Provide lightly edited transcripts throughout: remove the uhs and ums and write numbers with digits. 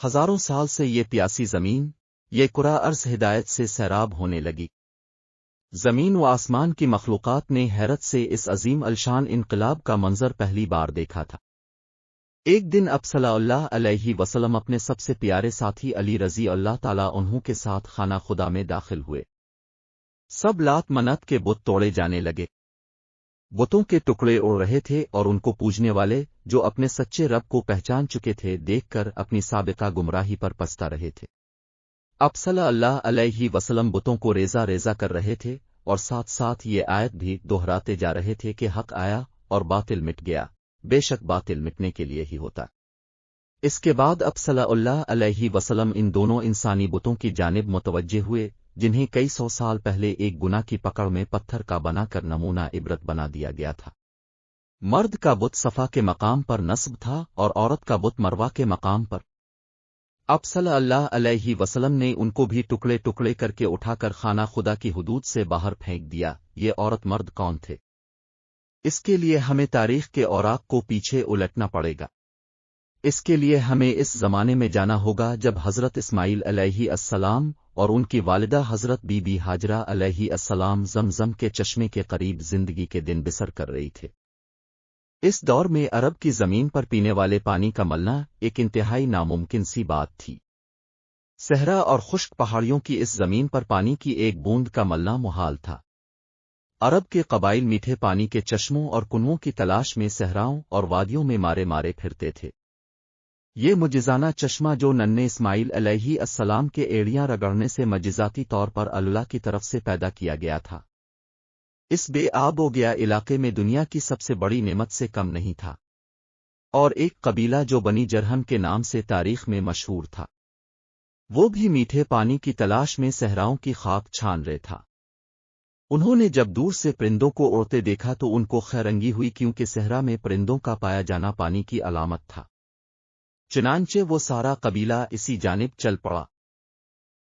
हजारों साल से ये प्यासी जमीन, ये कुरा अर्ज हिदायत से सैराब होने लगी। जमीन व आसमान की मखलूकात ने हैरत से इस अजीम अलशान इनकलाब का मंजर पहली बार देखा था। एक दिन अब सल्लल्लाहु अलैहि वसल्लम अपने सबसे प्यारे साथी अली रज़ी अल्लाह ताला अन्हु के साथ खाना खुदा में दाखिल हुए। सब लात मनत के बुत तोड़े जाने लगे। बुतों के टुकड़े उड़ रहे थे और उनको पूजने वाले, जो अपने सच्चे रब को पहचान चुके थे, देखकर अपनी साबिका गुमराही पर पछता रहे थे। अब सल्लल्लाहु अलैहि वसल्लम बुतों को रेजा रेजा कर रहे थे और साथ साथ ये आयत भी दोहराते जा रहे थे कि हक आया और बातिल मिट गया, बेशक बातिल मिटने के लिए ही होता। इसके बाद अब सल्लल्लाहु अलैहि वसल्लम इन दोनों इंसानी बुतों की जानिब मुतवज्जे हुए, जिन्हें कई सौ साल पहले एक गुनाह की पकड़ में पत्थर का बनाकर नमूना इबरत बना दिया गया था। मर्द का बुत सफा के मकाम पर नस्ब था और औरत का बुत मरवा के मकाम पर। अब सल्लल्लाहु अलैहि वसल्लम ने उनको भी टुकड़े टुकड़े करके उठाकर खाना खुदा की हुदूद से बाहर फेंक दिया। ये औरत मर्द कौन थे, इसके लिए हमें तारीख के औराक को पीछे उलटना पड़ेगा। इसके लिए हमें इस जमाने में जाना होगा जब हजरत इस्माइल अलैहि अस्सलाम और उनकी वालिदा हजरत बीबी हाजरा अलैहि अस्सलाम जमजम के चश्मे के करीब जिंदगी के दिन बिसर कर रही थे। इस दौर में अरब की जमीन पर पीने वाले पानी का मलना एक इंतहाई नामुमकिन सी बात थी। सहरा और खुश्क पहाड़ियों की इस जमीन पर पानी की एक बूंद का मलना मुहाल था। अरब के कबाइल मीठे पानी के चश्मों और कुनवों की तलाश में सहराओं और वादियों में मारे मारे फिरते थे। ये मुजिजाना चश्मा जो नन्हे इस्माइल अलैहि अस्सलाम के एड़ियां रगड़ने से मजिजाती तौर पर अल्लाह की तरफ से पैदा किया गया था, इस बेआब हो गया इलाके में दुनिया की सबसे बड़ी नेमत से कम नहीं था। और एक कबीला जो बनी जरहम के नाम से तारीख में मशहूर था, वो भी मीठे पानी की तलाश में सहराओं की खाक छान रहे था। उन्होंने जब दूर से परिंदों को उड़ते देखा तो उनको खैरंगी हुई, क्योंकि सहरा में परिंदों का पाया जाना पानी की अलामत था। चुनांचे वो सारा कबीला इसी जानिब चल पड़ा।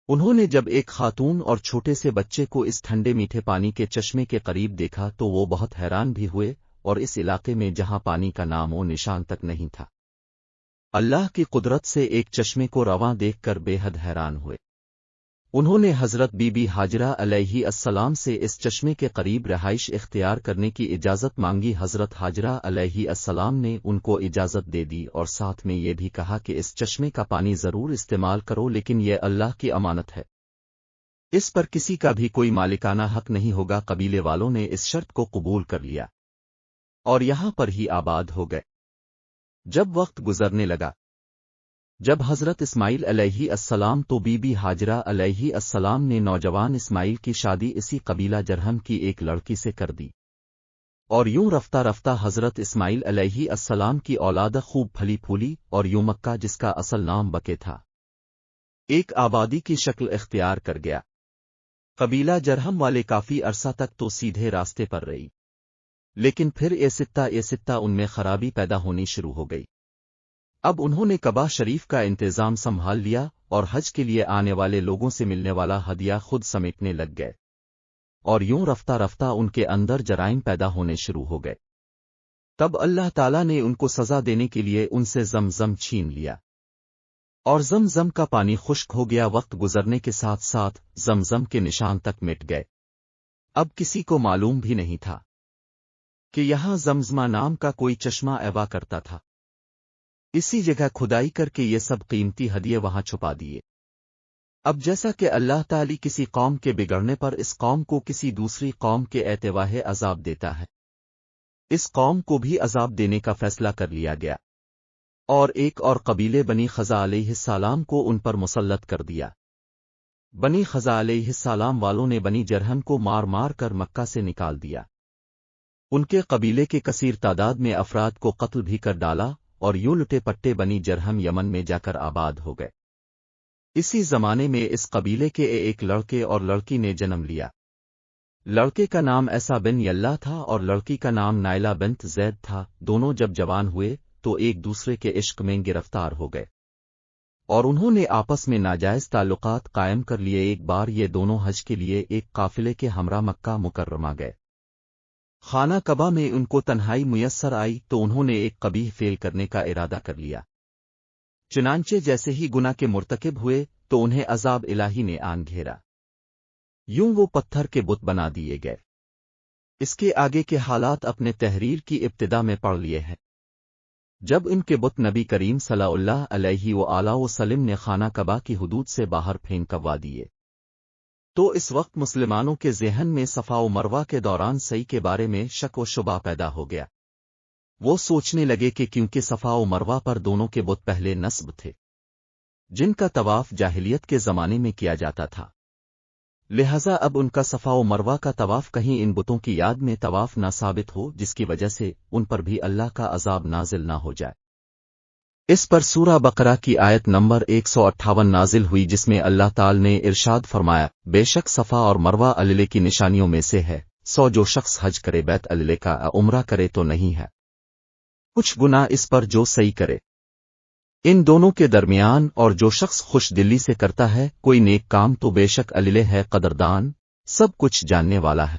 उन्होंने जब एक खातून और छोटे से बच्चे को इस ठंडे मीठे पानी के चश्मे के करीब देखा तो वो बहुत हैरान भी हुए, और इस इलाके में जहां पानी का नाम और निशान तक नहीं था, अल्लाह की कुदरत से एक चश्मे को रवां देखकर बेहद हैरान हुए। उन्होंने हजरत बीबी हाजरा अलैहि अस्सलाम से इस चश्मे के करीब रहाइश इख्तियार करने की इजाज़त मांगी। हजरत हाजरा अलैहि अस्सलाम ने उनको इजाज़त दे दी और साथ में ये भी कहा कि इस चश्मे का पानी जरूर इस्तेमाल करो, लेकिन यह अल्लाह की अमानत है, इस पर किसी का भी कोई मालिकाना हक नहीं होगा। कबीले वालों ने इस शर्त को कबूल कर लिया और यहां पर ही आबाद हो गए। जब वक्त गुजरने लगा, जब हजरत इस्माइल अलैहि अस्सलाम तो बीबी हाजरा अलैहि अस्सलाम ने नौजवान इस्माइल की शादी इसी कबीला जरहम की एक लड़की से कर दी, और यूं रफ्ता रफ्ता हजरत इस्माइल अलैहि अस्सलाम की औलाद खूब फली फूली और यूं मक्का, जिसका असल नाम बके था, एक आबादी की शक्ल इख्तियार कर गया। कबीला जरहम वाले काफी अरसा तक तो सीधे रास्ते पर रही, लेकिन फिर ए सित्ता उनमें खराबी पैदा होनी शुरू हो गई। अब उन्होंने कबा शरीफ का इंतजाम संभाल लिया और हज के लिए आने वाले लोगों से मिलने वाला हदिया खुद समेटने लग गए, और यूं रफ्ता रफ्ता उनके अंदर जराइम पैदा होने शुरू हो गए। तब अल्लाह ताला ने उनको सजा देने के लिए उनसे जमजम छीन लिया, और जमजम का पानी खुश्क हो गया। वक्त गुजरने के साथ साथ जमजम के निशान तक मिट गए। अब किसी को मालूम भी नहीं था कि यहां जमजमा नाम का कोई चश्मा ऐवा करता था। इसी जगह खुदाई करके ये सब कीमती हदिये वहां छुपा दिए। अब जैसा कि अल्लाह ताली किसी कौम के बिगड़ने पर इस कौम को किसी दूसरी कौम के एतवाहे अजाब देता है, इस कौम को भी अजाब देने का फैसला कर लिया गया, और एक और कबीले बनी खज़ा अलैहिस्सलाम को उन पर मुसल्लत कर दिया। बनी खज़ा अलैहिस्सलाम वालों ने बनी जरहम को मार मार कर मक्का से निकाल दिया। उनके कबीले के कसीर तादाद में अफराद को कत्ल भी कर डाला, और यूं लुटे पट्टे बनी जरहम यमन में जाकर आबाद हो गए। इसी जमाने में इस कबीले के एक लड़के और लड़की ने जन्म लिया। लड़के का नाम ऐसा बिन यल्ला था और लड़की का नाम नाइला बिन्त ज़ैद था। दोनों जब जवान हुए तो एक दूसरे के इश्क में गिरफ्तार हो गए, और उन्होंने आपस में नाजायज ताल्लुकात कायम कर लिए। एक बार ये दोनों हज के लिए एक काफिले के हमरा मक्का मुकर्रमा गए। खाना कबा में उनको तन्हाई मुयस्सर आई तो उन्होंने एक कबीह फेल करने का इरादा कर लिया। چنانچہ جیسے ہی گناہ کے مرتکب ہوئے تو انہیں عذاب الہی نے آن گھیرا، یوں وہ پتھر کے بت بنا دیے گئے۔ اس کے آگے کے حالات اپنے تحریر کی ابتدا میں پڑھ لیے ہیں۔ جب ان کے بت نبی کریم صلی اللہ علیہ وآلہ وسلم نے خانہ کعبہ کی حدود سے باہر پھینکوا دیے، تو اس وقت مسلمانوں کے ذہن میں صفا و مروہ کے دوران سعی کے بارے میں شک و شبہ پیدا ہو گیا۔ وہ سوچنے لگے کہ کیونکہ صفا و مروہ پر دونوں کے بت پہلے نصب تھے، جن کا طواف جاہلیت کے زمانے میں کیا جاتا تھا، لہذا اب ان کا صفا و مروہ کا طواف کہیں ان بتوں کی یاد میں طواف نہ ثابت ہو، جس کی وجہ سے ان پر بھی اللہ کا عذاب نازل نہ ہو جائے۔ اس پر سورہ بقرہ کی آیت نمبر 158 نازل ہوئی، جس میں اللہ تعالی نے ارشاد فرمایا، بے شک صفا اور مروہ اللہ کی نشانیوں میں سے ہے، جو شخص حج کرے بیت اللہ کا عمرہ کرے تو نہیں ہے کچھ گناہ اس پر جو صحیح کرے ان دونوں کے درمیان، اور جو شخص خوش دلی سے کرتا ہے کوئی نیک کام تو بے شک اللہ ہے قدردان، سب کچھ جاننے والا ہے۔